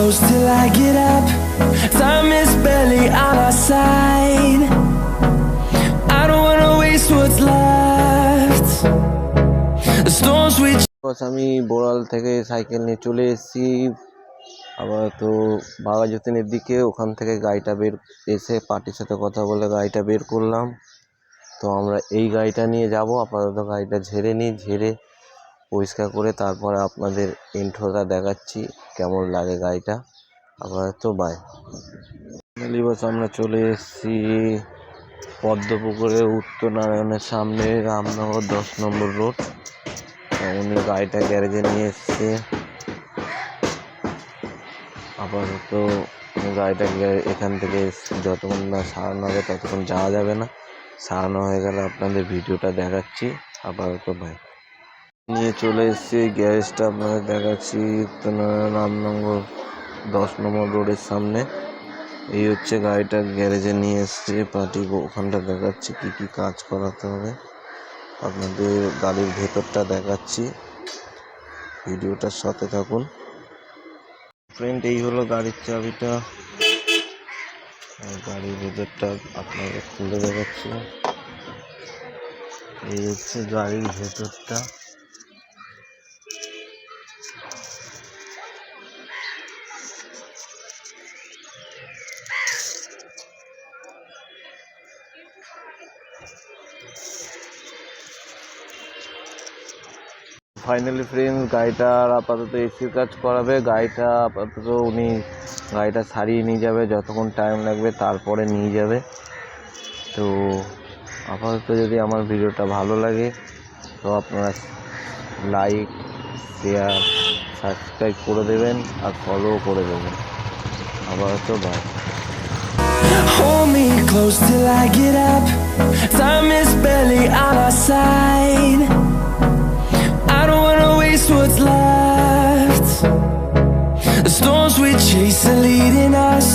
close till I get up. Time is barely on our side. I don't wanna waste what's left. The storms we আমি বোড়াল থেকে cycle নিয়ে চলে এসেছি আবার তো বাঘাযতীনের দিকে। ওখান থেকে গাড়িটা বের এসে পার্টির সাথে কথা বলে গাড়িটা বের করলাম। তো আমরা এই গাড়িটা নিয়ে যাব। আপাতত গাড়িটা ঝেড়ে নিই, ঝেড়ে পরিষ্কার করে তারপরে আপনাদের ইন্ট্রোটা দেখাচ্ছি কেমন লাগে গাড়িটা। আপাতত বাই। বস আমরা চলে এসেছি পদ্মপুকুরের উত্তরনারায়ণের সামনে, রামনগর 10 নম্বর রোড। উনি গাড়িটা গ্যারেজে নিয়ে এসছে। আপাতত গাড়িটা এখান থেকে যতক্ষণ না সারানো হবে ততক্ষণ যাওয়া যাবে না। সারানো হয়ে গেলে আপনাদের ভিডিওটা দেখাচ্ছি। আপাতত ভাই নিয়ে চলে এসেছি গ্যারেজটা আপনাদের দেখাচ্ছি রামনগর 10 নম্বর রোডের সামনে। এই হচ্ছে গাড়িটা গ্যারেজে নিয়ে এসছে পার্টি। ওখানটা দেখাচ্ছি কি কি কাজ করাতে হবে, আপনাদের গাড়ির ভেতরটা দেখাচ্ছি, ভিডিওটার সাথে থাকুন। ফ্রেন্ড এই হলো গাড়ির চাবিটা, গাড়ির ভেতরটা আপনাদের খুলে দেখাচ্ছি। এই হচ্ছে গাড়ির ভেতরটা। ফাইনালি ফ্রেন্ড গাড়িটার আপাতত এসির কাজ করাবে। গাড়িটা আপাতত উনি গাড়িটা সারিয়ে নিয়ে যাবে, যতক্ষণ টাইম লাগবে তারপরে নিয়ে যাবে। তো আপাতত যদি আমার ভিডিওটা ভালো লাগে তো আপনারা লাইক, শেয়ার, সাবস্ক্রাইব করে দেবেন আর ফলো করে দেবেন। আপাতত by. hold me close till I get up. Time is barely on our side. I don't wanna waste what's left. The storms we chase are leading us